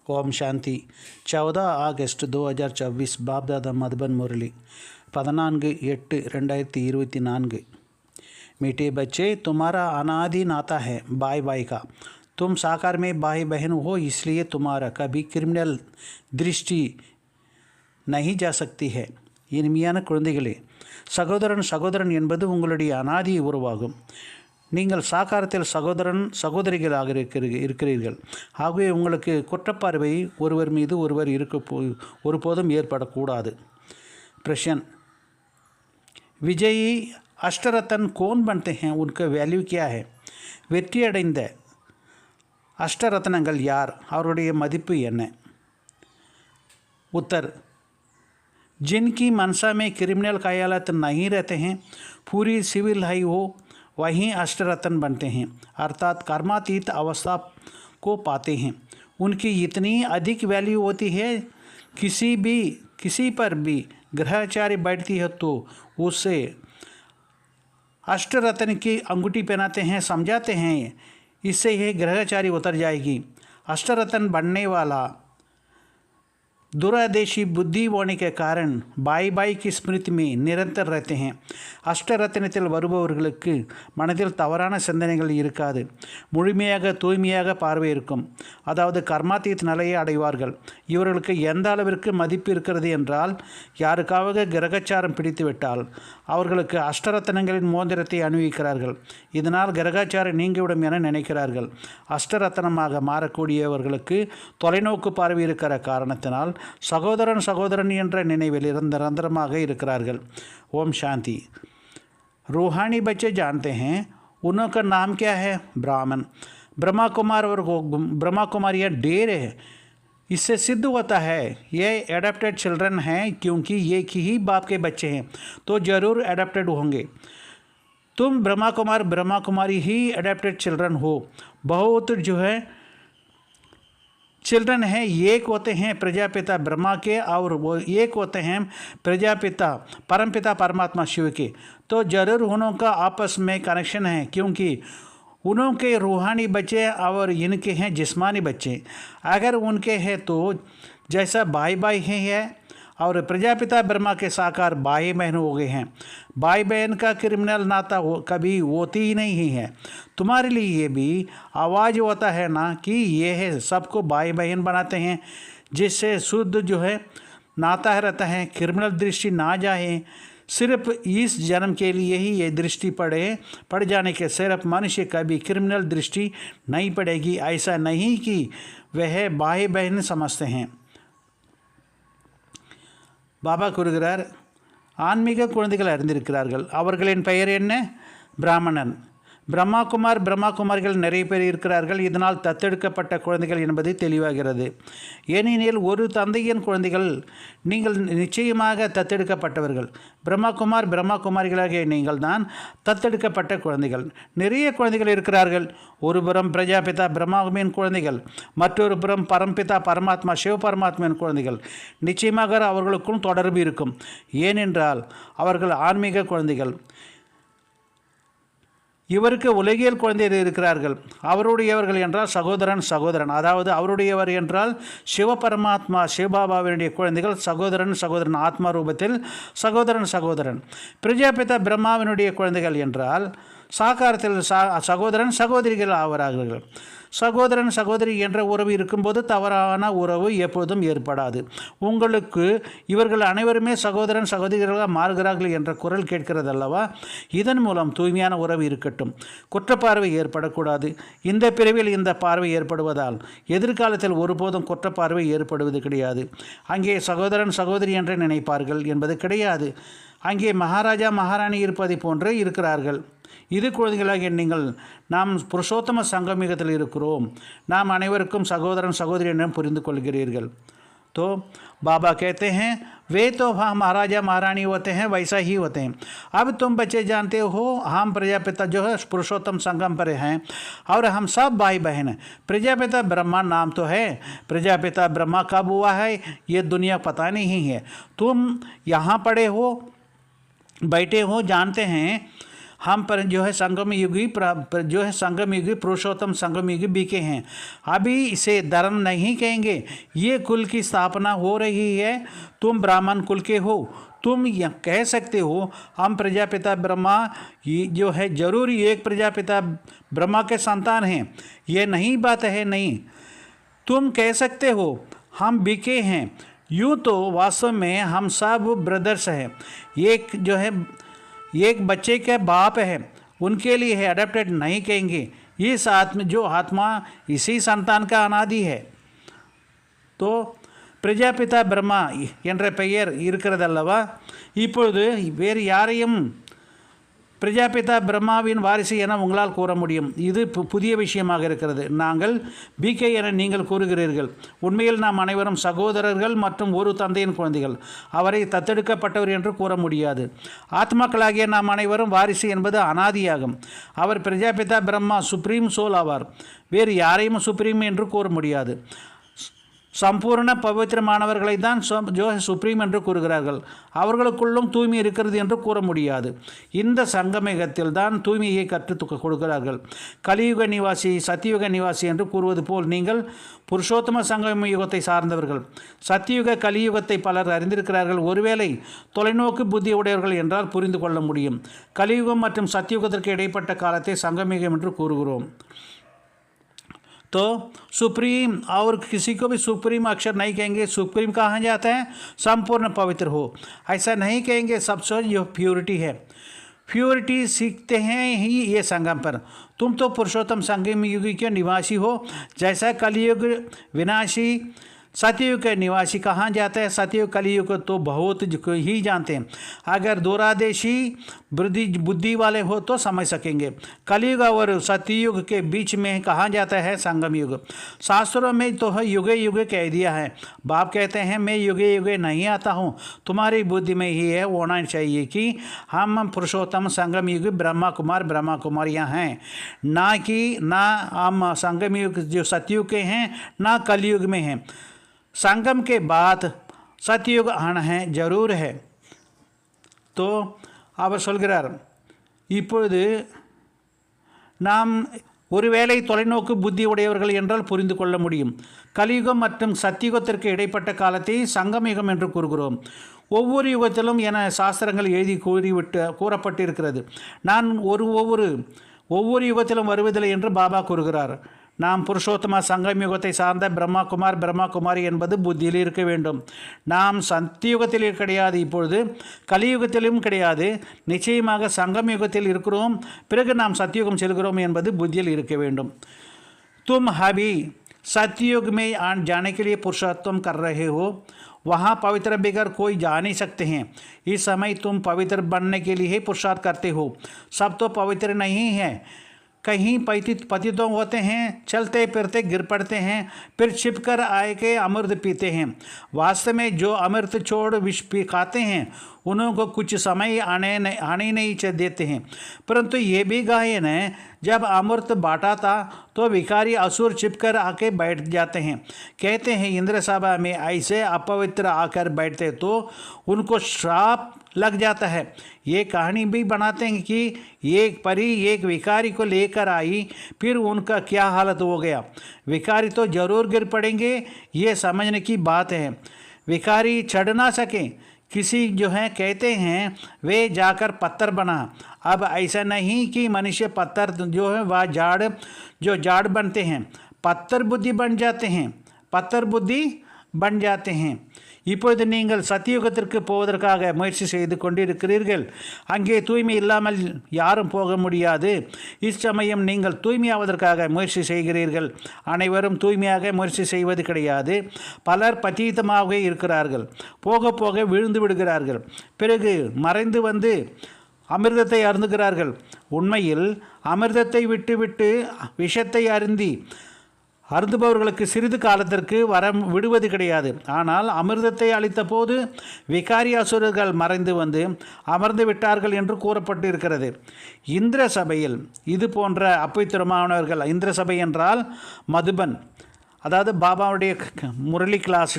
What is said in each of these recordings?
ओम शांति 14 अगस्त 2024 बाप दादा मधुबन मुरली 14/8/2024। मीठे बच्चे, तुम्हारा अनादि नाता है भाई भाई का। तुम साकार में भाई बहन हो, इसलिए तुम्हारा कभी क्रिमिनल दृष्टि नहीं जा सकती है। இனிமையான குழந்தைகளே, சகோதரன் சகோதரன் என்பது உங்களுடைய அனாதி உறவாகும். நீங்கள் சாக்காரத்தில் சகோதரன் சகோதரிகளாக இருக்கிறீர்கள். ஆகவே உங்களுக்கு குற்றப்பார்வை ஒருவர் மீது ஒருவர் ஒருபோதும் ஏற்படக்கூடாது. प्रश्न, விஜயி அஷ்டரத்தன் कौन बनते हैं, उनका वैल्यू क्या है? வெற்றி அடைந்த அஷ்டரத்னங்கள் யார், அவருடைய மதிப்பு என்ன? उत्तर, जिनकी मनसा में क्रिमिनल ख्यालात नहीं रहते हैं, पूरी सिविल हाई हो, वहीं अष्टरत्न बनते हैं, अर्थात कर्मातीत अवस्था को पाते हैं। उनकी इतनी अधिक वैल्यू होती है, किसी पर भी ग्रहचारी बैठती है तो उससे अष्टरत्न की अंगूठी पहनाते हैं, समझाते हैं इससे यह ग्रहचारी उतर जाएगी। अष्टरत्न बनने वाला दुरादेशी बुद्धि होने के कारण बाई बाई की स्मृति में निरंतर रहते हैं. அஷ்டரத்தினத்தில் வருபவர்களுக்கு மனதில் தவறான சிந்தனைகள் இருக்காது. முழுமையாக தூய்மையாக பார்வை இருக்கும். அதாவது கர்மாத்தீத் நிலையை அடைவார்கள். இவர்களுக்கு எந்த அளவிற்கு மதிப்பு இருக்கிறது என்றால், யாருக்காவது கிரகச்சாரம் பிடித்துவிட்டால் அவர்களுக்கு அஷ்டரத்தினங்களின் மோதிரத்தை அணிவிக்கிறார்கள். இதனால் கிரகச்சாரம் நீங்கிவிடும் என நினைக்கிறார்கள். அஷ்டரத்தினமாக மாறக்கூடியவர்களுக்கு தொலைநோக்கு பார்வை இருக்கிற காரணத்தினால் சகோதரன் சகோதரன் என்ற நினைவில் நிரந்தரமாக இருக்கிறார்கள். ओम शांति। रूहानी बच्चे जानते हैं उनका नाम क्या है? ब्राह्मण। ब्रह्मा कुमार और ब्रह्मा कुमारियाँ ढेर है। इससे सिद्ध होता है ये एडेप्टेड चिल्ड्रन हैं, क्योंकि ये ही बाप के बच्चे हैं तो ज़रूर एडेप्टेड होंगे। तुम ब्रह्मा कुमार ब्रह्मा कुमारी ही एडेप्टेड चिल्ड्रन हो। बहुत जो है चिल्ड्रन हैं, एक होते हैं प्रजापिता ब्रह्मा के और वो एक होते हैं प्रजापिता परमपिता परमात्मा शिव के। तो जरूर उनका आपस में कनेक्शन है, क्योंकि उनके रूहानी बच्चे और इनके हैं जिस्मानी बच्चे। अगर उनके हैं तो जैसा भाई भाई है और प्रजापिता ब्रह्मा के साकार भाई बहन हो गए हैं। भाई बहन का क्रिमिनल नाता कभी होती ही नहीं है। तुम्हारे लिए ये भी आवाज़ होता है ना कि ये है सबको भाई बहन बनाते हैं, जिससे शुद्ध जो है नाता रहता है, क्रिमिनल दृष्टि ना जाए। सिर्फ इस जन्म के लिए ही ये दृष्टि पड़ जाने के सिर्फ मनुष्य कभी क्रिमिनल दृष्टि नहीं पड़ेगी। ऐसा नहीं कि वह भाई बहन समझते हैं। பாபா கூறுகிறார், ஆன்மீக குழந்தைகள் அறிந்திருக்கிறார்கள். அவர்களின் பெயர் என்ன? பிராமணன். பிரம்மாகுமார் பிரம்மாகுமாரிகள் நிறைய பேர் இருக்கிறார்கள். இதனால் தத்தெடுக்கப்பட்ட குழந்தைகள் என்பது தெளிவாகிறது. ஏனெனில் ஒரு தந்தையின் குழந்தைகள் நீங்கள் நிச்சயமாக தத்தெடுக்கப்பட்டவர்கள். பிரம்மாகுமார் பிரம்மாகுமாரிகளாகிய நீங்கள் தான் தத்தெடுக்கப்பட்ட குழந்தைகள். நிறைய குழந்தைகள் இருக்கிறார்கள். ஒரு புறம் பிரஜாபிதா பிரம்மாவின் குழந்தைகள், மற்றொரு புறம் பரம்பிதா பரமாத்மா சிவ பரமாத்மாவின் குழந்தைகள். நிச்சயமாக அவர்களுக்கும் தொடர்பு இருக்கும். ஏனென்றால் அவர்கள் ஆன்மீக குழந்தைகள். இவருக்கு உலகியல் குழந்தைகள் இருக்கிறார்கள். அவருடையவர்கள் என்றால் சகோதரன் சகோதரன், அதாவது அவருடையவர் என்றால் சிவபரமாத்மா சிவபாபாவினுடைய குழந்தைகள். சகோதரன் சகோதரன் ஆத்மா ரூபத்தில் சகோதரன் சகோதரன். பிரஜாபிதா பிரம்மாவினுடைய குழந்தைகள் என்றால் சாக்காரத்தில் சகோதரன் சகோதரிகள் ஆகிறார்கள். சகோதரன் சகோதரி என்ற உறவு இருக்கும்போது தவறான உறவு எப்போதும் ஏற்படாது. உங்களுக்கு இவர்கள் அனைவருமே சகோதரன் சகோதரிகளாக மாறுகிறார்கள் என்ற குரல் கேட்கிறது அல்லவா? இதன் மூலம் தூய்மையான உறவு இருக்கட்டும். குற்றப்பார்வை ஏற்படக்கூடாது. இந்த பிரிவில் இந்த பார்வை ஏற்படுவதால் எதிர்காலத்தில் ஒருபோதும் குற்றப்பார்வை ஏற்படுவது கிடையாது. அங்கே சகோதரன் சகோதரி என்று நினைப்பார்கள் என்பது கிடையாது. அங்கே மகாராஜா மகாராணி இருப்பதை போன்று இருக்கிறார்கள். இது குழந்தைகளாகிய நீங்கள் நாம் புருஷோத்தம சங்கமிகத்தில் இருக்கிறோம். நாம் அனைவருக்கும் சகோதரன் சகோதரி என்றும் புரிந்து கொள்கிறீர்கள். तो बाबा कहते हैं वे तो वहाँ महाराजा महारानी होते हैं, वैसा ही होते हैं। अब तुम बच्चे जानते हो हम प्रजापिता जो है पुरुषोत्तम संगम पर हैं और हम सब भाई बहन हैं। प्रजापिता ब्रह्मा नाम तो है, प्रजापिता ब्रह्मा कब हुआ है ये दुनिया पता नहीं है। तुम यहाँ पड़े हो बैठे हो, जानते हैं हम पर जो है संगम युगी पुरुषोत्तम संगम युगी बीके हैं। अभी इसे धर्म नहीं कहेंगे, ये कुल की स्थापना हो रही है, तुम ब्राह्मण कुल के हो। तुम यह कह सकते हो हम प्रजापिता ब्रह्मा जो है जरूर एक प्रजापिता ब्रह्मा के संतान हैं, ये नहीं बात है। नहीं, तुम कह सकते हो हम बीके हैं, यूँ तो वास्तव में हम सब ब्रदर्स हैं। एक जो है एक बच्चे के बाप है, उनके लिए है, अडेप्टेड नहीं कहेंगे। इस आत्मा इसी संतान का अनादि है। तो பிரஜாபிதா பிரம்மா என்ற பெயர் இருக்கிறதல்லவா, இப்பொழுது வேறு யாரையும் பிரஜாபிதா பிரம்மாவின் வாரிசு என உங்களால் கூற முடியும். இது புதிய விஷயமாக இருக்கிறது. நாங்கள் பிகே என நீங்கள் கூறுகிறீர்கள். உண்மையில் நாம் அனைவரும் சகோதரர்கள் மற்றும் ஒரு தந்தையின் குழந்தைகள். அவரை தத்தெடுக்கப்பட்டவர் என்று கூற முடியாது. ஆத்மாக்களாகிய நாம் அனைவரும் வாரிசு என்பது அனாதியாகும். அவர் பிரஜாபிதா பிரம்மா சுப்ரீம் சோல் ஆவார். வேறு யாரையும் சுப்ரீம் என்று கூற முடியாது. சம்பூர்ண பவித்திரமானவர்களை தான் சுப்ரீம் என்று கூறுகிறார்கள். அவர்களுக்குள்ளும் தூய்மை இருக்கிறது என்று கூற முடியாது. இந்த சங்கமேகத்தில் தான் தூய்மையை கற்றுக் கொடுக்கிறார்கள். கலியுக நிவாசி சத்தியுக நிவாசி என்று கூறுவது போல் நீங்கள் புருஷோத்தம சங்கம யுகத்தை சார்ந்தவர்கள். சத்தியுக கலியுகத்தை பலர் அறிந்திருக்கிறார்கள். ஒருவேளை தொலைநோக்கு புத்தி உடையவர்கள் என்றால் புரிந்து கொள்ள முடியும். கலியுகம் மற்றும் சத்தியுகத்திற்கு இடைப்பட்ட காலத்தை சங்கமயுகம் என்று கூறுகிறோம். तो सुप्रीम और किसी को भी सुप्रीम अक्षर नहीं कहेंगे. सुप्रीम कहाँ जाता है? संपूर्ण पवित्र हो, ऐसा नहीं कहेंगे. सबसे जो प्योरिटी है, प्योरिटी सीखते हैं ही ये संगम पर. तुम तो पुरुषोत्तम संगम युग के निवासी हो. जैसा कलयुग विनाशी सतयुग के निवासी कहाँ जाते हैं? सतयुग कलयुग तो बहुत ही जानते हैं. अगर दूरादेशी बुद्धि वाले हो तो समझ सकेंगे. कलयुग और सतयुग के बीच में कहाँ जाता है? संगम युग. शास्त्रों में तो युगे युगे कह दिया है. बाप कहते हैं मैं युगे युगे नहीं आता हूँ, तुम्हारी बुद्धि में ही है होना चाहिए कि हम पुरुषोत्तम संगम युग ब्रह्मा कुमारियाँ हैं, ना कि ना हम संगम युग जो सतयुग के हैं ना कलयुग में हैं. संगम के बाद सतयुग आना है जरूर है. तो அவர் சொல்கிறார், இப்பொழுது நாம் ஒருவேளை தொலைநோக்கு புத்தி உடையவர்கள் என்றால் புரிந்து கொள்ள முடியும். கலியுகம் மற்றும் சத்தியுகத்திற்கு இடைப்பட்ட காலத்தை சங்கமயுகம் என்று கூறுகிறோம். ஒவ்வொரு யுகத்திலும் என சாஸ்திரங்கள் எழுதி கூறப்பட்டிருக்கிறது. நான் ஒவ்வொரு யுகத்திலும் வருவதில்லை என்று பாபா கூறுகிறார். நாம் புருஷோத்தம சங்கம் யுகத்தை சார்ந்த பிரம்மா குமாரி என்பது புத்தியில் இருக்க வேண்டும். நாம் சத்தியுகத்தில் கிடையாது, இப்பொழுது கலியுகத்திலும் கிடையாது. நிச்சயமாக சங்கம் யுகத்தில் இருக்கிறோம், பிறகு நாம் சத்தியுகம் செல்கிறோம் என்பது புத்தியில் இருக்க வேண்டும். तुम अभी सतयुग में जाने के लिए पुरुषोत्तम कर रहे हो, वहाँ पवित्र बगैर कोई जा नहीं सकते हैं. इस समय तुम पवित्र बनने के लिए पुरुषार्थ करते हो. सब तो पवित्र नहीं है, कहीं पतितों होते हैं, चलते फिरते गिर पड़ते हैं, फिर छिप कर आए के अमृत पीते हैं. वास्तव में जो अमृत छोड़ विष खाते हैं उनको कुछ समय आने नहीं देते हैं. परंतु ये भी गायन है, जब अमृत बांटा था तो विकारी असुर छिप कर आके बैठ जाते हैं. कहते हैं इंद्र सभा में ऐसे अपवित्र आकर बैठते तो उनको श्राप लग जाता है. ये कहानी भी बनाते हैं कि एक परी एक विकारी को लेकर आई, फिर उनका क्या हालत हो गया. विकारी तो जरूर गिर पड़ेंगे, ये समझने की बात है. विकारी चढ़ ना सके, किसी जो है कहते हैं वे जाकर पत्थर बना. अब ऐसा नहीं कि मनुष्य पत्थर जो है वह जाड़ बनते हैं, पत्थर बुद्धि बन जाते हैं. இப்பொழுது நீங்கள் சத்தியுகத்திற்கு போவதற்காக முயற்சி செய்து கொண்டிருக்கிறீர்கள். அங்கே தூய்மை இல்லாமல் யாரும் போக முடியாது. இச்சமயம் நீங்கள் தூய்மையாவதற்காக முயற்சி செய்கிறீர்கள். அனைவரும் தூய்மையாக முயற்சி செய்வது கிடையாது. பலர் பதீதமாக இருக்கிறார்கள், போக போக விழுந்து விடுகிறார்கள், பிறகு மறைந்து வந்து அமிர்தத்தை அருந்துகிறார்கள். உண்மையில் அமிர்தத்தை விட்டு விஷத்தை அருந்துபவர்களுக்கு சிறிது காலத்திற்கு விடுவது கிடையாது. ஆனால் அமிர்தத்தை அளித்த போது விகாரி அசுரர்கள் மறைந்து வந்து அமர்ந்து விட்டார்கள் என்று கூறப்பட்டு இருக்கிறது. இந்திர சபையில் இது போன்ற அப்பவித்திரமானவர்கள், இந்திர சபை என்றால் மதுபன், அதாவது பாபாவுடைய முரளி கிளாஸ்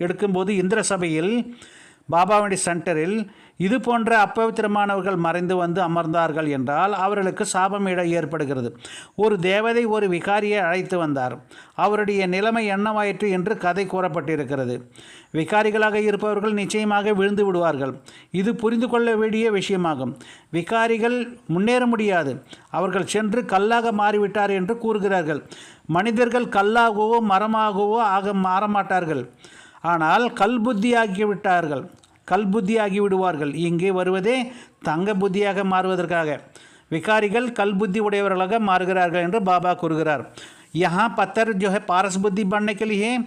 எடுக்கும்போது இந்திர சபையில் பாபாவுடைய சென்டரில் இது போன்ற அப்பவித்திரமானவர்கள் மறைந்து வந்து அமர்ந்தார்கள் என்றால் அவர்களுக்கு சாபம் ஏற்படுகிறது. ஒரு தேவதை ஒரு விகாரியை அழைத்து வந்தார். அவருடைய நிலைமை என்னவாயிற்று என்று கதை கூறப்பட்டிருக்கிறது. விகாரிகளாக இருப்பவர்கள் நிச்சயமாக விழுந்து விடுவார்கள். இது புரிந்து கொள்ள வேண்டிய விஷயமாகும். விகாரிகள் முன்னேற முடியாது. அவர்கள் சென்று கல்லாக மாறிவிட்டார் என்று கூறுகிறார்கள். மனிதர்கள் கல்லாகவோ மரமாகவோ மாறமாட்டார்கள். ஆனால் கல்புத்தியாகி விடுவார்கள். இங்கே வருவதே தங்க புத்தியாக மாறுவதற்காக. விகாரிகள் கல்புத்தி உடையவர்களாக மாறுகிறார்கள் என்று பாபா கூறுகிறார். यहाँ पत्थर जो है पारस बुद्धि बढ़ने के लिए है,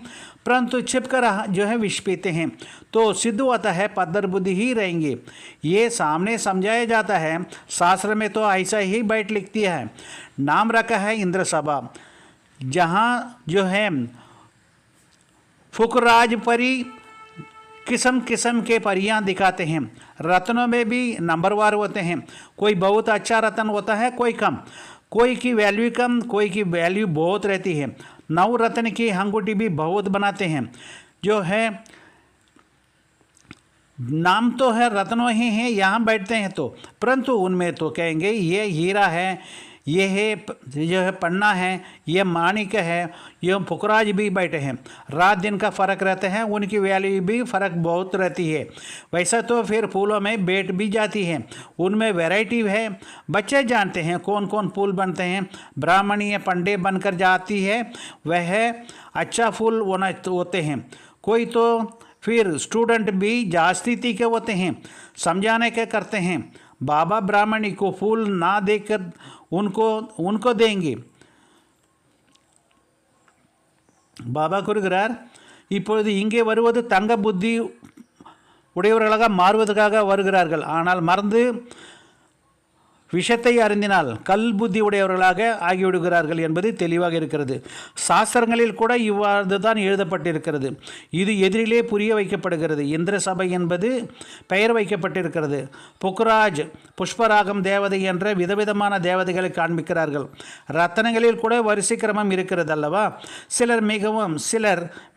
परंतु छिपकर जो है विष पीते हैं तो सिद्ध होता है पत्थर बुद्धि ही रहेंगे। ये सामने समझाया जाता है। शास्त्र में तो ऐसा ही बैठ लिखती है। नाम रखा है इंद्र सभा, जहाँ जो है फुकराज परी किस्म किस्म के परियां दिखाते हैं। रत्नों में भी नंबरवार होते हैं। कोई बहुत अच्छा रत्न होता है, कोई कम, कोई की वैल्यू कम, कोई की वैल्यू बहुत रहती है। 9 रत्न की अंगूठी भी बहुत बनाते हैं। जो है नाम तो है रत्नों ही हैं, यहाँ बैठते हैं तो, परंतु उनमें तो कहेंगे ये हीरा है, ये है जो है पन्ना है, ये माणिक है, ये फुकराज भी बैठे हैं। रात दिन का फ़र्क रहता है, उनकी वैल्यू भी फ़र्क बहुत रहती है। वैसा तो फिर फूलों में बैठ भी जाती है, उनमें वैरायटी है। बच्चे जानते हैं कौन कौन फूल बनते हैं। ब्राह्मणीय पंडे बनकर जाती है, वह अच्छा फूल होते हैं। कोई तो फिर स्टूडेंट भी जास्ती के होते हैं, समझाने के करते हैं। बाबा ब्राह्मणी को फूल ना देकर उनको देंगे. பாபா கூறுகிறார், இப்பொழுது இங்கே வருவது தங்க புத்தி உடையவர்களாக மாறுவதற்காக வருகிறார்கள். ஆனால் மறந்து விஷத்தை அறிந்தினால் கல் புத்தி உடையவர்களாக ஆகிவிடுகிறார்கள் என்பது தெளிவாக இருக்கிறது. சாஸ்திரங்களில் கூட இவ்வாறு தான் எழுதப்பட்டிருக்கிறது. இது எதிரிலே புரிய வைக்கப்படுகிறது. இந்திர சபை என்பது பெயர் வைக்கப்பட்டிருக்கிறது. புக்ராஜ், புஷ்பராகம் தேவதை என்ற விதவிதமான தேவதைகளை காண்பிக்கிறார்கள். ரத்தனங்களில் கூட வரிசை கிரமம் இருக்கிறது அல்லவா? சிலர்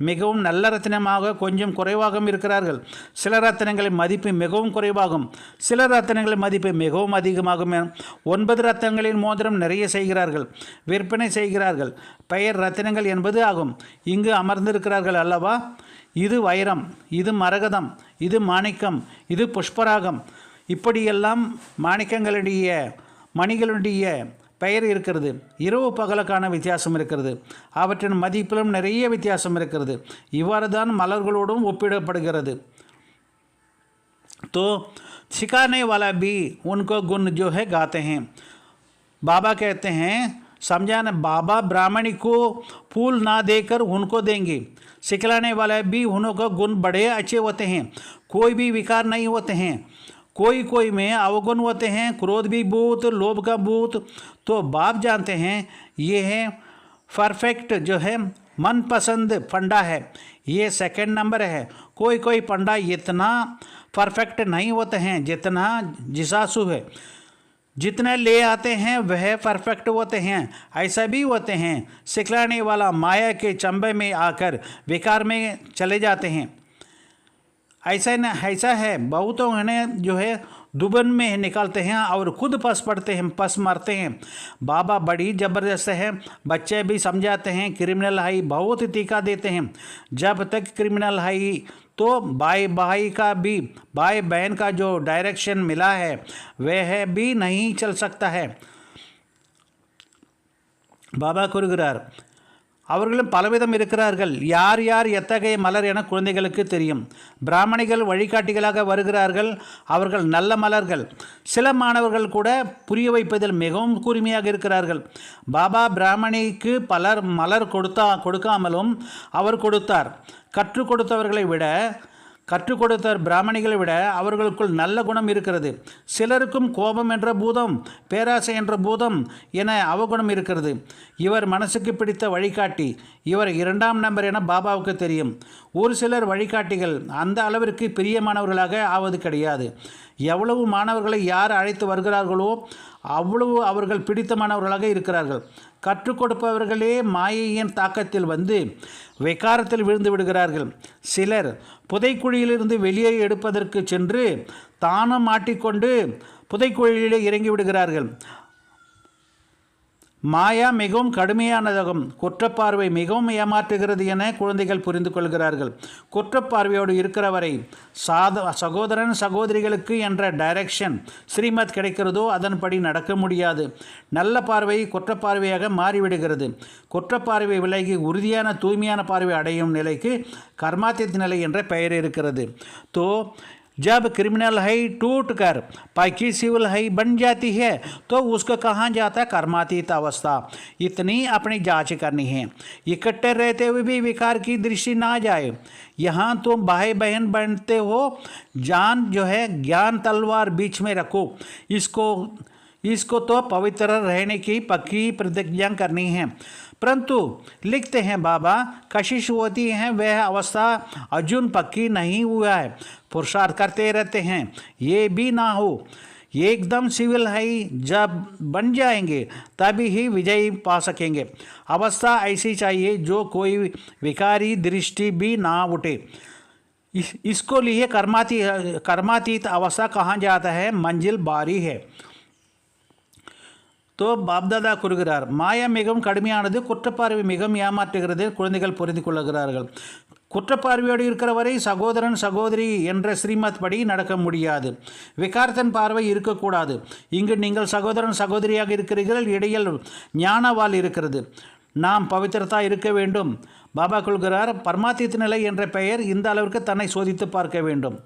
மிகவும் நல்ல ரத்தினமாக கொஞ்சம் குறைவாகவும் இருக்கிறார்கள். சில ரத்தினங்களின் மதிப்பு மிகவும் குறைவாகும், சில ரத்தினங்களின் மதிப்பு மிகவும் அதிகமாகும். 9 ரத்தினங்களின் மோதிரம் நிறைய செய்கிறார்கள், விற்பனை செய்கிறார்கள். பெயர் ரத்தினங்கள் என்பது ஆகும். இங்கு அமர்ந்திருக்கிறார்கள் அல்லவா? இது வைரம், இது மரகதம், இது மாணிக்கம், இது புஷ்பராகம். இப்படியெல்லாம் மணிகளுடைய பெயர் இருக்கிறது. இரவு பகலுக்கான வித்தியாசம் இருக்கிறது. அவற்றின் மதிப்பிலும் நிறைய வித்தியாசம் இருக்கிறது. இவ்வாறு தான் மலர்களோடும் ஒப்பிடப்படுகிறது. तो सिखाने वाला भी उनको गुण जो है गाते हैं. बाबा कहते हैं समझाना, बाबा ब्राह्मणी को फूल ना देकर उनको देंगे. सिखलाने वाला भी उनको गुण बड़े अच्छे होते हैं, कोई भी विकार नहीं होते हैं. कोई में अवगुण होते हैं, क्रोध भी भूत, लोभ का भूत. तो बाप जानते हैं ये है परफेक्ट जो है मनपसंद फंडा है, ये सेकंड नंबर है. कोई फंडा इतना परफेक्ट नहीं होते हैं जितना जिसासु है. जितने ले आते हैं वह परफेक्ट होते हैं. ऐसा भी होते हैं सिखलाने वाला माया के चंबे में आकर विकार में चले जाते हैं. ऐसा है बहुतों ने जो है दुबन में निकालते हैं और खुद पस मरते हैं. बाबा बड़ी ज़बरदस्त है. बच्चे भी समझाते हैं क्रिमिनल हाई बहुत तीखा देते हैं. जब तक क्रिमिनल हाई तो भाई बहन का जो डायरेक्शन मिला है वह भी नहीं चल सकता है. பாபா கூறுகிறார், அவர்களும் பலவிதம் இருக்கிறார்கள். யார் யார் எத்தகைய மலர் என குழந்தைகளுக்கு தெரியும். பிராமணிகள் வழிகாட்டிகளாக வருகிறார்கள். அவர்கள் நல்ல மலர்கள். சில மாணவர்கள் கூட புரிய வைப்பதில் மிகவும் கூர்மையாக இருக்கிறார்கள். பாபா பிராமணிக்கு பலர் மலர் கொடுக்காமலும் அவர் கொடுத்தார். கற்றுக் கொடுத்த பிராமணிகளை விட அவர்களுக்குள் நல்ல குணம் இருக்கிறது. சிலருக்கும் கோபம் என்ற பூதம், பேராசை என்ற பூதம் என அவகுணம் இருக்கிறது. இவர் மனசுக்கு பிடித்த வழிகாட்டி, இவர் 2ஆம் நம்பர் என பாபாவுக்கு தெரியும். ஒரு சிலர் வழிகாட்டிகள் அந்த அளவிற்கு பிரியமானவர்களாக ஆவது கிடையாது. எவ்வளவு மாணவர்களை யார் அழைத்து வருகிறார்களோ அவ்வளவு அவர்கள் பிடித்தமானவர்களாக இருக்கிறார்கள். கற்றுக் கொடுப்பவர்களே மாயையின் தாக்கத்தில் வந்து விகாரத்தில் விழுந்து விடுகிறார்கள். சிலர் புதைக்குழியிலிருந்து வெளியே எடுப்பதற்கு சென்று தானும் மாட்டிக்கொண்டு புதைக்குழியிலே இறங்கி விடுகிறார்கள். மாயா மிகவும் கடுமையானதாகும். குற்றப்பார்வை மிகவும் ஏமாற்றுகிறது என குழந்தைகள் புரிந்து கொள்கிறார்கள். குற்றப்பார்வையோடு இருக்கிற வரை சகோதரன் சகோதரிகளுக்கு என்ற டைரக்ஷன் ஸ்ரீமத் கிடைக்கிறதோ அதன்படி நடக்க முடியாது. நல்ல பார்வை குற்றப்பார்வையாக மாறிவிடுகிறது. குற்றப்பார்வை விலகி உறுதியான தூய்மையான பார்வை அடையும் நிலைக்கு கர்மாத்தீத் நிலை என்ற பெயர் இருக்கிறது. जब क्रिमिनल है टूट कर पक्की सिविल है बन जाती है तो उसको कहाँ जाता है कर्मातीत अवस्था। इतनी अपनी जांच करनी है। इकट्ठे रहते हुए भी विकार की दृष्टि ना जाए। यहाँ तुम भाई बहन बनते हो, जान जो है ज्ञान तलवार बीच में रखो। इसको तो पवित्र रहने की पक्की प्रतिज्ञा करनी है। परंतु लिखते हैं बाबा कशिश होती है वह अवस्था अर्जुन पक्की नहीं हुआ है। पुरुषार्थ करते रहते हैं ये भी ना हो। एकदम सिविल है जब बन जाएंगे तभी ही विजय पा सकेंगे। अवस्था ऐसी चाहिए जो कोई विकारी दृष्टि भी ना उठे। इसको लिए कर्मातीत अवस्था कहाँ जाता है, मंजिल बारी है। பாப்தாதா கூறுகிறார், மாயா மிகவும் கடுமையானது, குற்றப்பார்வை மிகவும் ஏமாற்றுகிறது. குழந்தைகள் புரிந்து கொள்ளுகிறார்கள். குற்றப்பார்வையோடு இருக்கிற வரை சகோதரன் சகோதரி என்ற ஸ்ரீமத் படி நடக்க முடியாது. விகாரத்தின் பார்வை இருக்கக்கூடாது. இங்கு நீங்கள் சகோதரன் சகோதரியாக இருக்கிறீர்கள். இடையில் ஞானவால் இருக்கிறது. நாம் பவித்திரதா இருக்க வேண்டும். பாபா கொள்கிறார், பரமாத்தீத் நிலை என்ற பெயர் இந்த அளவிற்கு தன்னை சோதித்து பார்க்க வேண்டும்.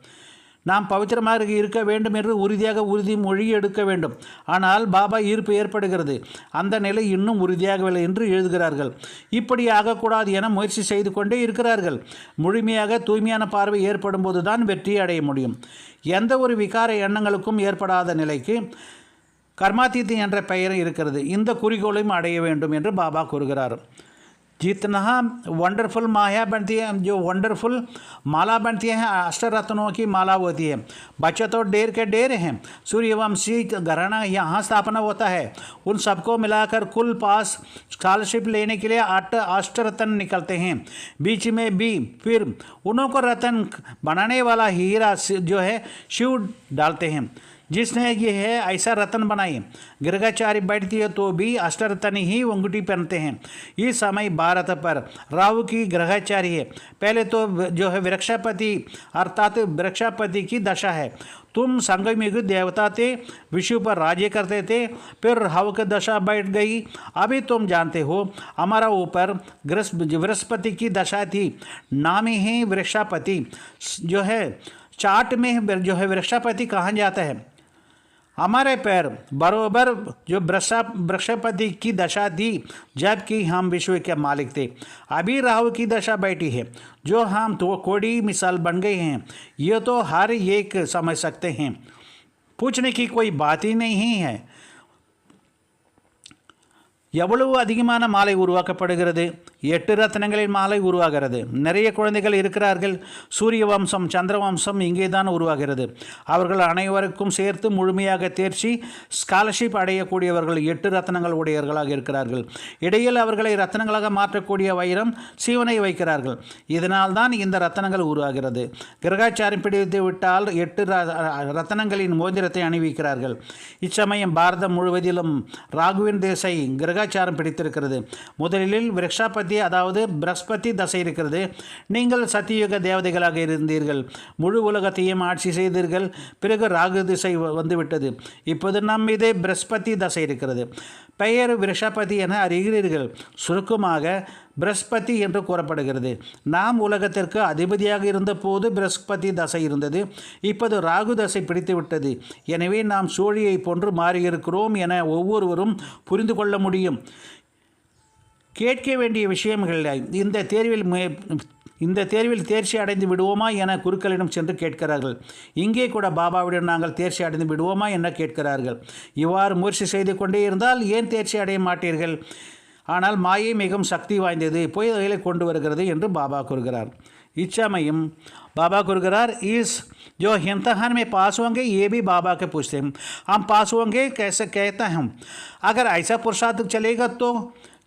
நாம் பவித்திரமாக இருக்க வேண்டும் என்று உறுதியாக உறுதிமொழி எடுக்க வேண்டும். ஆனால் பாபா ஈர்ப்பு ஏற்படுகிறது. அந்த நிலை இன்னும் உறுதியாகவில்லை என்று எழுதுகிறார்கள். இப்படி ஆகக்கூடாது என முயற்சி செய்து கொண்டே இருக்கிறார்கள். முழுமையாக தூய்மையான பார்வை ஏற்படும் போது தான் வெற்றி அடைய முடியும். எந்த ஒரு விகார எண்ணங்களுக்கும் ஏற்படாத நிலைக்கு கர்மாத்தீத் என்ற பெயர் இருக்கிறது. இந்த குறிக்கோளையும் அடைய வேண்டும் என்று பாபா கூறுகிறார். जितना वंडरफुल माया बनती है, जो वंडरफुल माला बनती है, अष्टरत्नों की माला होती है। बच्चे तो डेर के डेर हैं। सूर्यवंशी घराना यहाँ स्थापना होता है। उन सबको मिलाकर कुल पास स्कॉलरशिप लेने के लिए 8 अष्टरत्न निकलते हैं। बीच में भी फिर उन्हों को रत्न बनाने वाला हीरा जो है शिव डालते हैं, जिसने ये है ऐसा रत्न बनाए। गिरगाचारी बैठती है तो भी अष्टरत्न ही अंगूठी पहनते हैं। इस समय भारत पर राहु की ग्रहचारी है। पहले तो जो है वृक्षपति अर्थात वृक्षपति की दशा है। तुम संगमिक देवता थे, विश्व पर राज्य करते थे, फिर राहु की दशा बैठ गई। अभी तुम जानते हो हमारा ऊपर बृहस्पति की दशा थी। नाम ही वृक्षपति जो है चार्ट में जो है वृक्षपति कहाँ जाता है। हमारे पैर बरोबर जो बृहस्पति की दशा थी जबकि हम विश्व के मालिक थे। अभी राहु की दशा बैठी है जो हम तो कोड़ी मिसाल बन गए हैं। ये तो हर एक समझ सकते हैं, पूछने की कोई बात ही नहीं है। எவ்வளவு அதிகமான மாலை உருவாக்கப்படுகிறது. 8 ரத்னங்களின் மாலை உருவாகிறது. நிறைய குழந்தைகள் இருக்கிறார்கள். சூரிய வம்சம் சந்திர வம்சம் இங்கே தான் உருவாகிறது. அவர்கள் அனைவருக்கும் சேர்த்து முழுமையாக தேர்ச்சி ஸ்காலர்ஷிப் அடையக்கூடியவர்கள் 8 ரத்னங்கள் உடையவர்களாக இருக்கிறார்கள். இடையில் அவர்களை ரத்னங்களாக மாற்றக்கூடிய வைரம் சீவனை வைக்கிறார்கள். இதனால் தான் இந்த ரத்னங்கள் உருவாகிறது. கிரகாச்சாரம் பிடித்து விட்டால் 8 ரத்னங்களின் மோதிரத்தை அணிவிக்கிறார்கள். இச்சமயம் பாரதம் முழுவதிலும் ராகுவின் தேசை கிரகாச்சாரம் பிடித்திருக்கிறது. முதலில் விரக்ஷாபதி அதாவது பிரஸ்பதி தசை இருக்கிறது. நீங்கள் சத்தியுக தேவதைகளாக இருந்தீர்கள். முழு உலகத்தையும் ஆட்சி செய்தீர்கள். பிறகு ராகு திசை வந்துவிட்டது. இப்போது நம் மீது பிரஸ்பதி தசை இருக்கிறது. பெயர் விரக்ஷாபதி என அறிகிறீர்கள். சுருக்கமாக பிரஸ்பதி என்று கூறப்படுகிறது. நாம் உலகத்திற்கு அதிபதியாக இருந்தபோது பிரஸ்பதி தசை இருந்தது. இப்போது ராகு தசை பிடித்து விட்டது. எனவே நாம் சூழியை போன்று மாறியிருக்கிறோம் என ஒவ்வொருவரும் புரிந்து கொள்ள முடியும். கேட்க வேண்டிய விஷயங்கள் இந்த தேர்வில் தேர்ச்சி அடைந்து விடுவோமா என குருக்களிடம் சென்று கேட்கிறார்கள். இங்கே கூட பாபாவிடம் நாங்கள் தேர்ச்சி அடைந்து விடுவோமா என கேட்கிறார்கள். இவ்வாறு முயற்சி செய்து கொண்டே இருந்தால் ஏன் தேர்ச்சி அடைய மாட்டீர்கள்? ஆனால் மாயை மிகவும் சக்தி வாய்ந்தது, புயல்களை கொண்டு வருகிறது என்று பாபா கூறுகிறார். इच्छामयम बाबा गुरुगरार इस जो इम्तहान में पास होंगे ये भी बाबा के पूछते हैं, हम पास होंगे कैसे कहते हैं हम, अगर ऐसा पुरुषार्थ चलेगा तो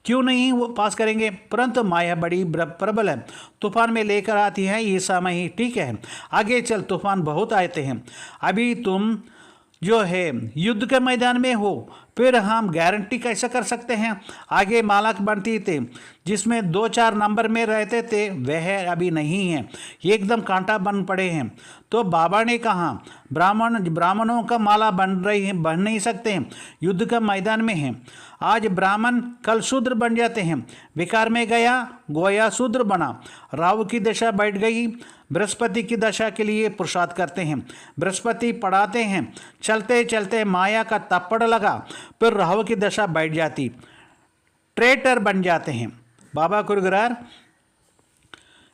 क्यों नहीं वो पास करेंगे, परंतु माया बड़ी प्रबल है, तूफान में लेकर आती है ये समय ही ठीक है, आगे चल तूफान बहुत आते हैं, अभी तुम जो है युद्ध के मैदान में हो, फिर हम गारंटी कैसे कर सकते हैं, आगे मालक बनती थे जिसमें 2-4 नंबर में रहते थे वह अभी नहीं है, एकदम कांटा बन पड़े हैं। तो बाबा ने कहा ब्राह्मणों का माला बन नहीं सकते हैं, युद्ध का मैदान में हैं, आज ब्राह्मण कल शूद्र बन जाते हैं, विकार में गया गोया शूद्र बना, राहु की दशा बैठ गई, बृहस्पति की दशा के लिए पुरुषार्थ करते हैं, बृहस्पति पढ़ाते हैं, चलते चलते माया का तप्पड़ लगा, फिर राहु की दशा बैठ जाती, ट्रेटर बन जाते हैं. बाबा கூறுகிறார்,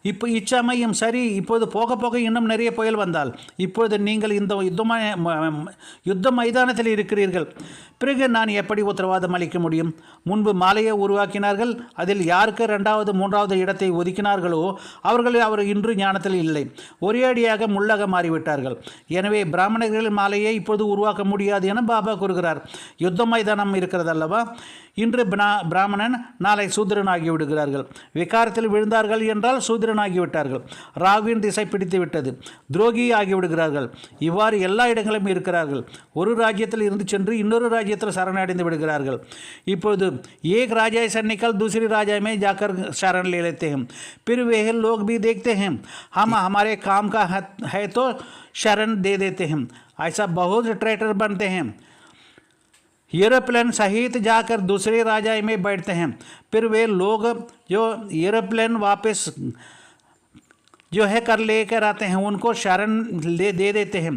இப்போ இச்சாமையும் சரி, இப்போது போக போக இன்னும் நிறைய புயல் வந்தால், இப்பொழுது நீங்கள் இந்த யுத்த மைதானத்தில் இருக்கிறீர்கள், பிறகு நான் எப்படி உத்தரவாதம் அளிக்க முடியும்? முன்பு மாலையை உருவாக்கினார்கள், அதில் யாருக்கு 2வது 3வது இடத்தை ஒதுக்கினார்களோ அவர் இன்று ஞானத்தில் இல்லை, ஒரே அடியாக முள்ளக மாறிவிட்டார்கள். எனவே பிராமணர்கள் மாலையை இப்போது உருவாக்க முடியாது என பாபா கூறுகிறார். யுத்த மைதானம் இருக்கிறது அல்லவா, இன்று பிராமணன் நாளை சூத்திரன் ஆகிவிடுகிறார்கள், விகாரத்தில் விழுந்தார்கள் என்றால் சூத்திரன் ஆகிவிட்டார்கள், ராகுவின் திசை பிடித்து விட்டது, துரோகி ஆகிவிடுகிறார்கள். இவ்வாறு எல்லா இடங்களிலும் இருக்கிறார்கள். ஒரு ராஜ்யத்தில் இருந்து சென்று இன்னொரு ராஜ்யத்தில் சரணடைந்து விடுகிறார்கள். இப்போது एक राजा से निकल दूसरी राजा में जाकर शरण ले लेते हैं, फिर वे लोग भी देखते हैं हम हमारे काम का है तो शरण दे देते हैं, ऐसा बहुत ट्रेटर बनते हैं, एरोप्लेन सहित जाकर दूसरे राजा में बैठते हैं, फिर वे लोग जो एरोप्लेन वापस जो है कर लेकर आते हैं उनको शरण दे देते हैं,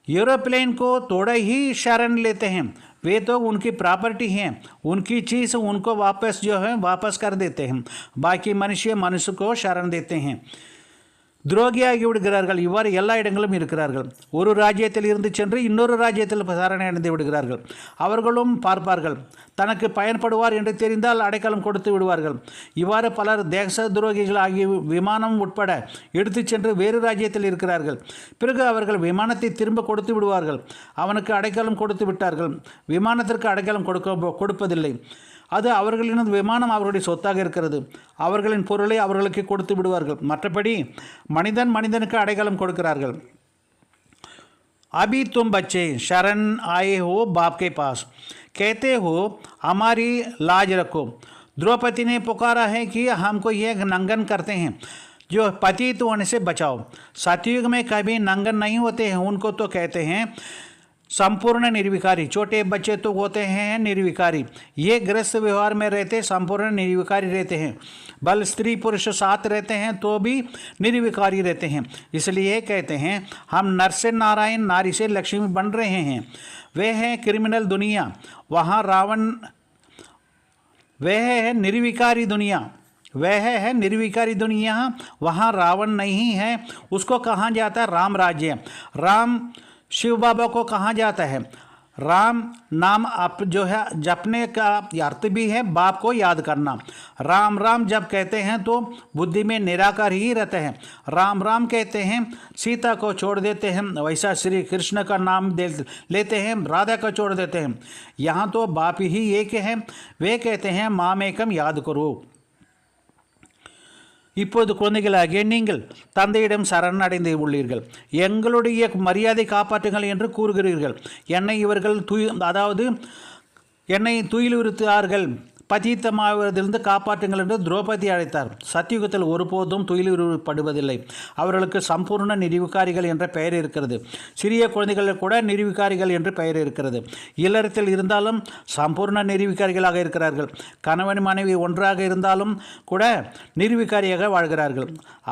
एरोप्लेन को थोड़ा ही शरण लेते हैं, वे तो उनकी प्रॉपर्टी हैं, उनकी चीज़ उनको वापस जो है वापस कर देते हैं, बाकी मनुष्य को शरण देते हैं. துரோகியாகி விடுகிறார்கள். இவ்வாறு எல்லா இடங்களும் இருக்கிறார்கள். ஒரு ராஜ்யத்தில் இருந்து சென்று இன்னொரு ராஜ்யத்தில் சரணடைந்து விடுகிறார்கள். அவர்களும் பார்ப்பார்கள், தனக்கு பயன்படுவார் என்று தெரிந்தால் அடைக்கலம் கொடுத்து விடுவார்கள். இவ்வாறு பலர் தேச துரோகிகள் ஆகிய விமானம் உட்பட எடுத்து சென்று வேறு ராஜ்யத்தில் இருக்கிறார்கள். பிறகு அவர்கள் விமானத்தை திரும்ப கொடுத்து விடுவார்கள். அவனுக்கு அடைக்கலம் கொடுத்து விட்டார்கள், விமானத்திற்கு அடைக்கலம் கொடுப்பதில்லை. அது அவர்களின் விமானம் அவர்களுடைய சொத்தாக இருக்கிறது. அவர்களின் பொருளை அவர்களுக்கு கொடுத்து விடுவார்கள். மற்றபடி மனிதனுக்கு அடைக்கலம் கொடுக்கிறார்கள். अभी तुम बच्चे शरण आए हो बाप के पास, कहते हो हमारी लाज रखो. द्रौपदी ने पुकारा है कि हमको यह नंगन करते हैं, जो पतित होने से बचाओ. सतयुग में कभी नंगन नहीं होते हैं, उनको तो कहते हैं संपूर्ण निर्विकारी. छोटे बच्चे तो होते हैं निर्विकारी, ये गृहस्थ व्यवहार में रहते संपूर्ण निर्विकारी रहते हैं. बल स्त्री पुरुष साथ रहते हैं तो भी निर्विकारी रहते हैं. इसलिए कहते हैं हम नर से नारायण, नारी से लक्ष्मी बन रहे हैं. वे हैं क्रिमिनल दुनिया, वहाँ रावण. वह है निर्विकारी दुनिया, वह है निर्विकारी दुनिया, वहाँ रावण नहीं है. उसको कहा जाता है राम राज्य. राम शिव बाबा को कहा जाता है. राम नाम आप जो है जपने का अर्थ भी है बाप को याद करना. राम राम जब कहते हैं तो बुद्धि में निराकार ही रहते हैं. राम राम कहते हैं सीता को छोड़ देते हैं, वैसा श्री कृष्ण का नाम लेते हैं, राधा को छोड़ देते हैं. यहाँ तो बाप ही एक है. वे कहते हैं मामेकम याद करो. இப்போது குழந்தைகளாகிய நீங்கள் தந்தையிடம் சரணடைந்து உள்ளீர்கள். எங்களுடைய மரியாதை காப்பாற்றுங்கள் என்று கூறுகிறீர்கள். என்னை இவர்கள் என்னை துயிலுறுத்தார்கள், பதீத்தமாவதிலிருந்து காப்பாற்றுங்கள் என்று திரௌபதி அழைத்தார். சத்தியுகத்தில் ஒருபோதும் துயிலுறுப்படுவதில்லை. அவர்களுக்கு சம்பூர்ண நிர்விகாரிகள் என்ற பெயர் இருக்கிறது. சிறிய குழந்தைகள் கூட நிர்விகாரிகள் என்று பெயர் இருக்கிறது. இல்லறத்தில் இருந்தாலும் சம்பூர்ண நிர்விகாரிகளாக இருக்கிறார்கள். கணவன் மனைவி ஒன்றாக இருந்தாலும் கூட நிர்விகாரியாக வாழ்கிறார்கள்.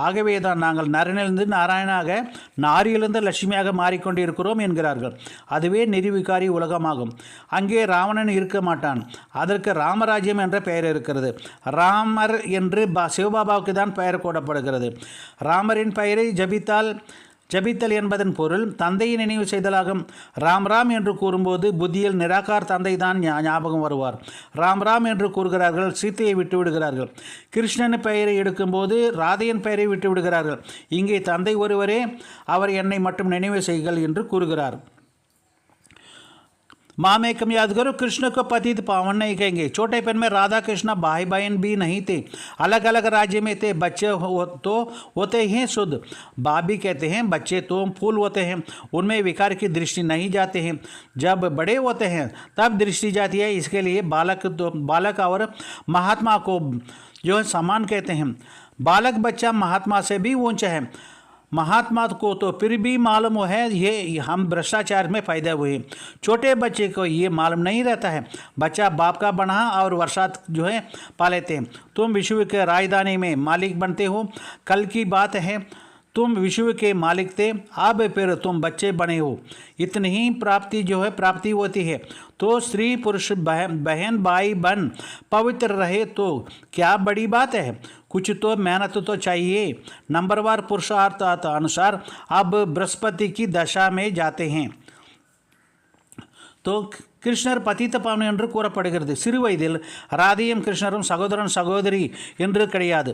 ஆகவே தான் நாங்கள் நரனிலிருந்து நாராயணாக, நாரியிலிருந்து லட்சுமியாக மாறிக்கொண்டிருக்கிறோம் என்கிறார்கள். அதுவே நிர்விகாரி உலகமாகும். அங்கே ராவணன் இருக்க மாட்டான். அதற்கு ராமராஜ் என்ற பெயர் இருக்கிறது. ராமர் என்று சிவபாபாவுக்கு தான் பெயர் கூடப்படுகிறது. ராமரின் பெயரை ஜபித்தால் ஜபித்தல் என்பதன் பொருள் தந்தையை நினைவு செய்தலாகும். ராம் ராம் என்று கூறும்போது புத்தியில் நிராகார் தந்தை தான் ஞாபகம் வருவார். ராம் ராம் என்று கூறுகிறார்கள், சீத்தையை விட்டு விடுகிறார்கள். கிருஷ்ணன் பெயரை எடுக்கும்போது ராதையின் பெயரை விட்டு விடுகிறார்கள். இங்கே தந்தை ஒருவரே, அவர் என்னை மட்டும் நினைவு செய்கள் என்று கூறுகிறார். माँ कम याद करो, कृष्ण को पतित पावन नहीं कहेंगे। छोटेपन में राधा कृष्ण भाई बहन भी नहीं थे, अलग अलग राज्य में थे। बच्चे तो होते हैं शुद्ध, बाप भी कहते हैं बच्चे तो फूल होते हैं, उनमें विकार की दृष्टि नहीं जाते हैं। जब बड़े होते हैं तब दृष्टि जाती है। इसके लिए बालक और महात्मा को जो है समान कहते हैं। बालक बच्चा महात्मा से भी ऊंचा है। महात्मा को तो फिर भी मालूम है ये हम भ्रष्टाचार में पैदा हुए। छोटे बच्चे को ये मालूम नहीं रहता है, बच्चा बाप का बना और वर्षात जो है पा लेते हैं। तुम विश्व के राजधानी में मालिक बनते हो। कल की बात है, तुम विश्व के मालिक थे, अब फिर तुम बच्चे बने हो। इतनी ही प्राप्ति जो है प्राप्ति होती है। तो स्त्री पुरुष बहन भाई बहन पवित्र रहे तो क्या बड़ी बात है। कुछ तो मेहनत तो चाहिए। नंबरवार पुरुषार्थ अनुसार अब बृहस्पति की दशा में जाते हैं। तो கிருஷ்ணர் பதித்த பாவனை என்று கூறப்படுகிறது. சிறு வயதில் ராதையும் கிருஷ்ணரும் சகோதரன் சகோதரி என்று கிடையாது.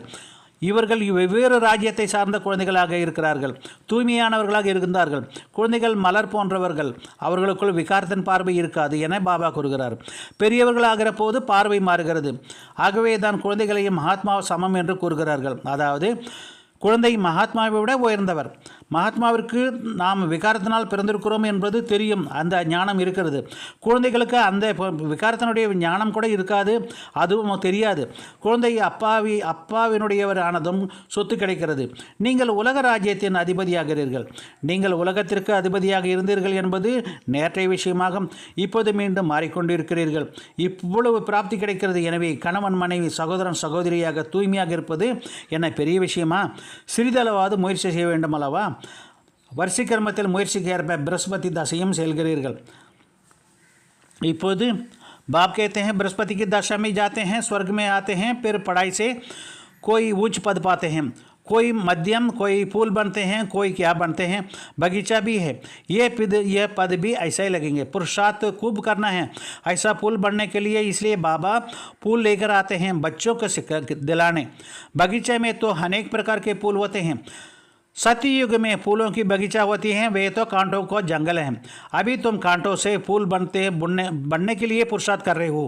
இவர்கள் வெவ்வேறு ராஜ்யத்தை சார்ந்த குழந்தைகளாக இருக்கிறார்கள். தூய்மையானவர்களாக இருந்தார்கள். குழந்தைகள் மலர் போன்றவர்கள், அவர்களுக்குள் விகாரத்தின் பார்வை இருக்காது என பாபா கூறுகிறார். பெரியவர்களாகிற போது பார்வை மாறுகிறது. ஆகவே தான் குழந்தைகளையும் மகாத்மா சமம் என்று கூறுகிறார்கள். அதாவது குழந்தை மகாத்மாவை விட உயர்ந்தவர். மகாத்மாவிற்கு நாம் விகாரத்தினால் பிறந்திருக்கிறோம் என்பது தெரியும், அந்த ஞானம் இருக்கிறது. குழந்தைகளுக்கு அந்த விகாரத்தினுடைய ஞானம் கூட இருக்காது, அதுவும் தெரியாது. குழந்தை அப்பாவினுடையவர் ஆனதும் சொத்து கிடைக்கிறது. நீங்கள் உலக ராஜ்யத்தின் அதிபதியாகிறீர்கள். நீங்கள் உலகத்திற்கு அதிபதியாக இருந்தீர்கள் என்பது நேற்றைய விஷயமாக இப்போது மீண்டும் மாறிக்கொண்டிருக்கிறீர்கள். இவ்வளவு பிராப்தி கிடைக்கிறது. எனவே கணவன் மனைவி சகோதரன் சகோதரியாக தூய்மையாக இருப்பது என்ன பெரிய விஷயமா? சிறிதளவாவது முயற்சி செய்ய வேண்டும் அல்லவா? வரிசை கர்மத்தில் முயற்சிக்கு ஏற்ப बृहस्पति दशையும் செல்கிறீர்கள். இப்போது बाप कहते हैं बृहस्पति की दशा में जाते हैं, स्वर्ग में आते हैं, फिर पढ़ाई से कोई उच्च पद पाते हैं, कोई मध्यम, कोई फूल बनते हैं, कोई क्या बनते हैं, बगीचा भी है। यह पद भी ऐसा ही लगेंगे। पुरुषार्थ खूब करना है ऐसा फूल बनने के लिए, इसलिए बाबा फूल लेकर आते हैं बच्चों को दिलाने। बगीचे में तो अनेक प्रकार के फूल होते हैं। सतयुग में फूलों की बगीचा होती हैं, वे तो कांटों को जंगल हैं। अभी तुम कांटों से फूल बनने के लिए पुरुषार्थ कर रहे हो।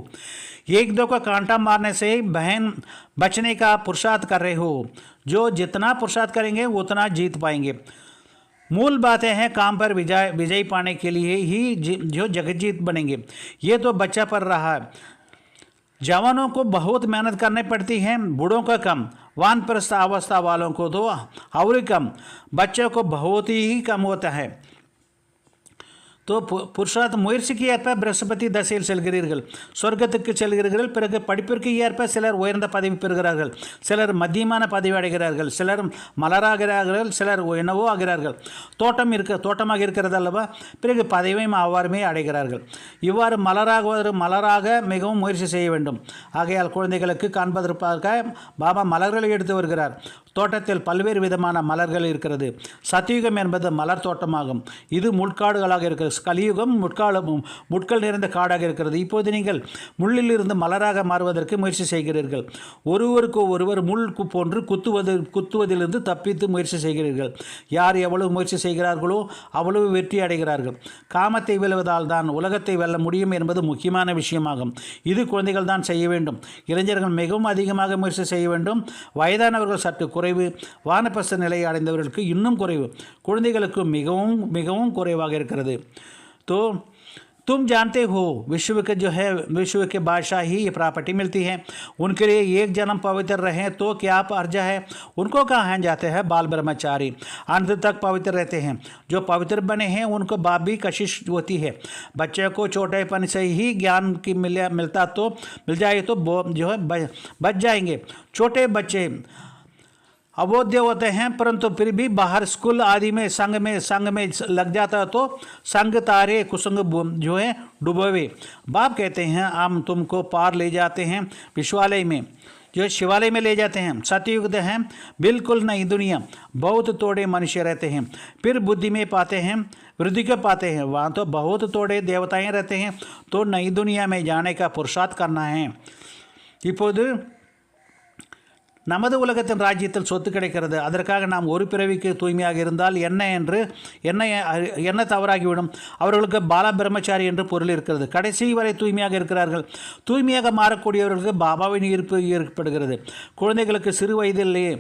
एक दो को कांटा मारने से बहन बचने का पुरुषार्थ कर रहे हो। जो जितना पुरुषार्थ करेंगे उतना जीत पाएंगे। मूल बातें हैं काम पर विजय पाने के लिए ही जो जगजीत बनेंगे। ये तो बच्चा पर रहा है। जवानों को बहुत मेहनत करनी पड़ती है, बूढ़ों का कम, वानप्रस्थ अवस्था वालों को तो और कम, बच्चों को बहुत ही कम होता है। तो புருஷார்த்த முயற்சிக்கு ஏற்ப बृहस्पति தசையில் செல்கிறீர்கள், சொர்க்கத்துக்கு செல்கிறீர்கள். பிறகு படிப்பிற்கு ஏற்ப சிலர் உயர்ந்த பதவி பெறுகிறார்கள், சிலர் மத்தியமான பதவி அடைகிறார்கள், சிலர் மலராகிறார்கள், சிலர் என்னவோ ஆகிறார்கள். தோட்டமாக இருக்கிறது அல்லவா, பிறகு பதவியும் அவ்வாறுமே அடைகிறார்கள். இவ்வாறு மலராக மிகவும் முயற்சி செய்ய வேண்டும். ஆகையால் குழந்தைகளுக்கு காண்பதற்காக பாபா மலர்களை எடுத்து வருகிறார். தோட்டத்தில் பல்வேறு விதமான மலர்கள் இருக்கிறது. சத்தியுகம் என்பது மலர் தோட்டமாகும். இது முட்காடுகளாக இருக்கிறது. கலியுகம் முட்கள் நிறைந்த காடாக இருக்கிறது. இப்போது நீங்கள் முள்ளில் இருந்து மலராக மாறுவதற்கு முயற்சி செய்கிறீர்கள். ஒருவருக்கு ஒருவர் முள் போன்று குத்துவதிலிருந்து தப்பித்து முயற்சி செய்கிறீர்கள். யார் எவ்வளவு முயற்சி செய்கிறார்களோ அவ்வளவு வெற்றி அடைகிறார்கள். காமத்தை வெல்வதால் தான் உலகத்தை வெல்ல முடியும் என்பது முக்கியமான விஷயமாகும். இது குழந்தைகள் தான் செய்ய வேண்டும். இளைஞர்கள் மிகவும் அதிகமாக முயற்சி செய்ய வேண்டும். வயதானவர்கள் சற்று குறைவு, வானப்பச நிலை அடைந்தவர்களுக்கு இன்னும் குறைவு, குழந்தைகளுக்கு மிகவும் மிகவும் குறைவாக இருக்கிறது. तो तुम जानते हो विश्व के बादशाह ही ये प्रॉपर्टी मिलती है। उनके लिए एक जन्म पवित्र रहे तो क्या अर्ज है। उनको कहा जाते हैं बाल ब्रह्मचारी, अंत तक पवित्र रहते हैं। जो पवित्र बने हैं उनको बाप भी कशिश होती है। बच्चे को छोटेपन से ही ज्ञान की मिल जाए तो जो है बच जाएंगे। छोटे बच्चे अबोध्य होते हैं, परंतु फिर भी बाहर स्कूल आदि में संग में लग जाता तो संग तारे कुसंग जो है डुबोवे। बाप कहते हैं हम तुमको पार ले जाते हैं विश्वालय में। जो शिवालय में ले जाते हैं। सतयुग है बिल्कुल नई दुनिया, बहुत थोड़े मनुष्य रहते हैं, फिर बुद्धि में पाते हैं, वृद्धि को पाते हैं। वहाँ तो बहुत थोड़े देवताएं रहते हैं, तो नई दुनिया में जाने का पुरुषार्थ करना है। இப்போது நமது உலகத்தின் ராஜ்யத்தில் சொத்து கிடைக்கிறது. அதற்காக நாம் ஒரு பிறவிக்கு தூய்மையாக இருந்தால் என்ன தவறாகிவிடும்? அவர்களுக்கு பால பிரம்மச்சாரி என்று பொருள் இருக்கிறது. கடைசி வரை தூய்மையாக இருக்கிறார்கள். தூய்மையாக மாறக்கூடியவர்களுக்கு பாபாவின் ஈர்ப்பு ஏற்படுகிறது. குழந்தைகளுக்கு சிறு வயதிலேயே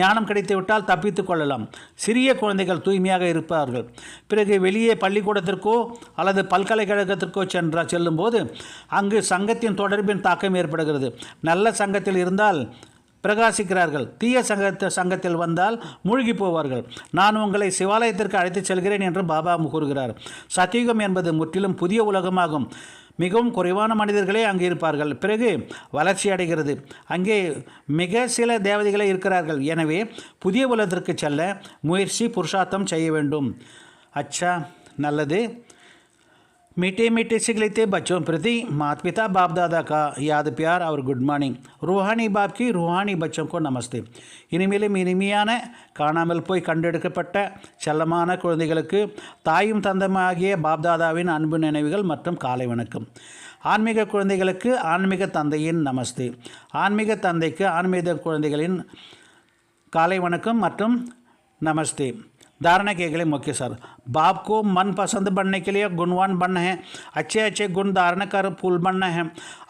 ஞானம் கிடைத்துவிட்டால் தப்பித்து கொள்ளலாம். சிறிய குழந்தைகள் தூய்மையாக இருப்பார்கள். பிறகு வெளியே பள்ளிக்கூடத்திற்கோ அல்லது பல்கலைக்கழகத்திற்கோ செல்லும்போது அங்கு சங்கத்தின் தொடர்பின் தாக்கம் ஏற்படுகிறது. நல்ல சங்கத்தில் இருந்தால் பிரகாசிக்கிறார்கள், தீய சங்கத்தில் வந்தால் மூழ்கி போவார்கள். நான் உங்களை சிவாலயத்திற்கு அழைத்துச் செல்கிறேன் என்று பாபா கூறுகிறார். சத்தியுகம் என்பது முற்றிலும் புதிய உலகமாகும். மிகவும் குறைவான மனிதர்களே அங்கே இருப்பார்கள். பிறகு வளர்ச்சி அடைகிறது. அங்கே மிக சில தேவதைகளே இருக்கிறார்கள். எனவே புதிய உலகத்திற்கு செல்ல முயற்சி புருஷார்த்தம் செய்ய வேண்டும். அச்சா, நல்லது. मीठे मीठे सिखलेते बच्चों प्रति माता पिता बाप दादा का याद प्यार और गुड मॉर्निंग. रूहानी बाप की रूहानी बच्चों को नमस्ते. இனிமேலும் இனிமையான காணாமல் போய் கண்டெடுக்கப்பட்ட செல்லமான குழந்தைகளுக்கு தாயும் தந்தமாகிய பாப்தாதாவின் அன்பு நினைவுகள் மற்றும் காலை வணக்கம். ஆன்மீக குழந்தைகளுக்கு ஆன்மீக தந்தையின் நமஸ்தே. ஆன்மீக தந்தைக்கு ஆன்மீக குழந்தைகளின் காலை வணக்கம் மற்றும் நமஸ்தே. धारणा के अगले मुख्य सर, बाप को मन पसंद बनने के लिए गुणवान बनना है. अच्छे अच्छे गुण धारण कर फूल बनना है.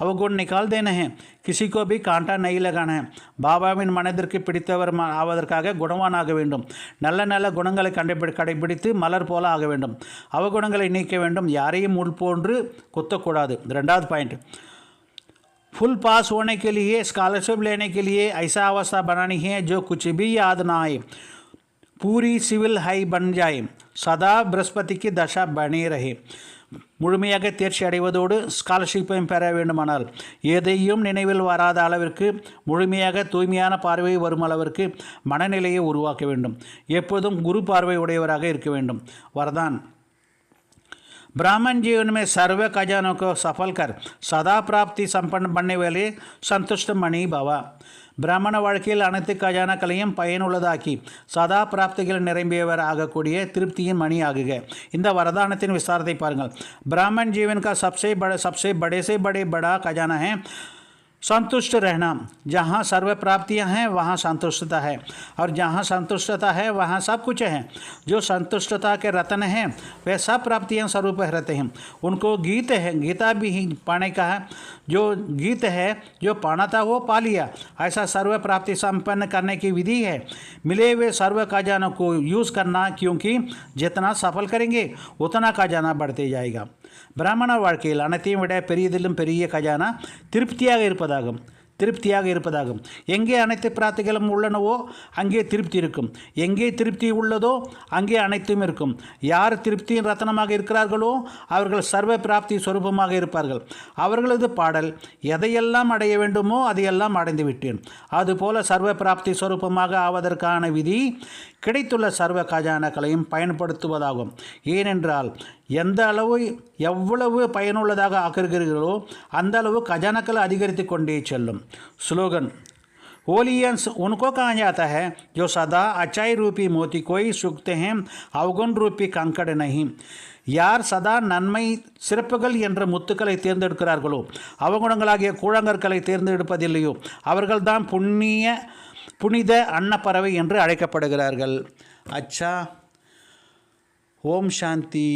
अवगुण निकाल देना है. किसी को भी कांटा नहीं लगाना है. பாபாவின் மனதிற்கு பிடித்தவர் ஆவதற்காக குணவானாக வேண்டும். நல்ல நல்ல குணங்களை கடைபிடித்து மலர் போல ஆக வேண்டும். அவகுணங்களை நீக்க வேண்டும். யாரையும் முள் போன்று குத்தக்கூடாது. ரெண்டாவது பாயிண்ட், फुल पास होने के लिए स्कॉलरशिप लेने के लिए ऐसा अवस्था बनानी है जो कुछ भी याद ना आए, पूरी सिविल हाई बन जाए, सदा बृहस्पति की दशा बनी रहे. முழுமையாக தேர்ச்சி அடைவதோடு ஸ்காலர்ஷிப்பையும் பெற வேண்டுமானால் எதையும் நினைவில் வராத அளவிற்கு முழுமையாக தூய்மையான பார்வை வரும் அளவிற்கு மனநிலையை உருவாக்க வேண்டும். எப்போதும் குரு பார்வை உடையவராக இருக்க வேண்டும். வரதான், ब्राह्मण जीवन में सर्व खजानों को सफल कर सदा प्राप्ति संपन्न बनने वाले संतुष्ट मणि भव. பிராமண வாழ்க்கையில் அனைத்து கஜானாக்களையும் பயனுள்ளதாக்கி சதா பிராப்திகள் நிரம்பியவர் ஆகக்கூடிய திருப்தியின் மணி ஆகுக. இந்த வரதானத்தின் விசாரத்தை பாருங்கள். பிராமण जीवन का सबसे बड़े से बड़ा खजाना है संतुष्ट रहना. जहाँ सर्व प्राप्तियाँ हैं वहाँ संतुष्टता है, और जहाँ संतुष्टता है वहाँ सब कुछ है. जो संतुष्टता के रत्न हैं वे सब प्राप्तियाँ स्वरूप रहते हैं. उनको गीत है, गीता भी पाने का है. जो गीत है, जो पाना था वो पा लिया. ऐसा सर्व प्राप्ति संपन्न करने की विधि है. मिले हुए सर्व खजानों को यूज़ करना, क्योंकि जितना सफल करेंगे उतना खजाना बढ़ते जाएगा. பிராமண வாழ்க்கையில் அனைத்தையும் விட பெரியதிலும் பெரிய கஜானா திருப்தியாக இருப்பதாகும். எங்கே அனைத்து பிரார்த்திகளும் உள்ளனவோ அங்கே திருப்தி இருக்கும். எங்கே திருப்தி உள்ளதோ அங்கே அனைத்தும் இருக்கும். யார் திருப்தியின் ரத்தனமாக இருக்கிறார்களோ அவர்கள் சர்வ பிராப்தி ஸ்வரூபமாக இருப்பார்கள். அவர்களது பாடல், எதையெல்லாம் அடைய வேண்டுமோ அதையெல்லாம் அடைந்து விட்டேன். அதுபோல சர்வ பிராப்தி ஸ்வரூபமாக ஆவதற்கான விதி கிடைத்துள்ள சர்வ கஜானாக்களையும் பயன்படுத்துவதாகும். ஏனென்றால் எவ்வளவு பயனுள்ளதாக ஆக்குகிறீர்களோ அந்த அளவு கஜானாக்கள் அதிகரித்து கொண்டே செல்லும். स्लोगन, ओलियंस उनको कहा जाता है जो सदा अच्छाई रूपी मोती कोई सूखते हैं, अवगुण रूपी कंकड़ नहीं. யார் சதா நன்மை சிறப்புகள் என்ற முத்துக்களை தேர்ந்தெடுக்கிறார்களோ, அவகுணங்களாகிய கூழங்கற்களை தேர்ந்தெடுப்பதில்லையோ அவர்கள்தான் புனித அன்னப்பறவை என்று அழைக்கப்படுகிறார்கள். அச்சா, ஓம் சாந்தி.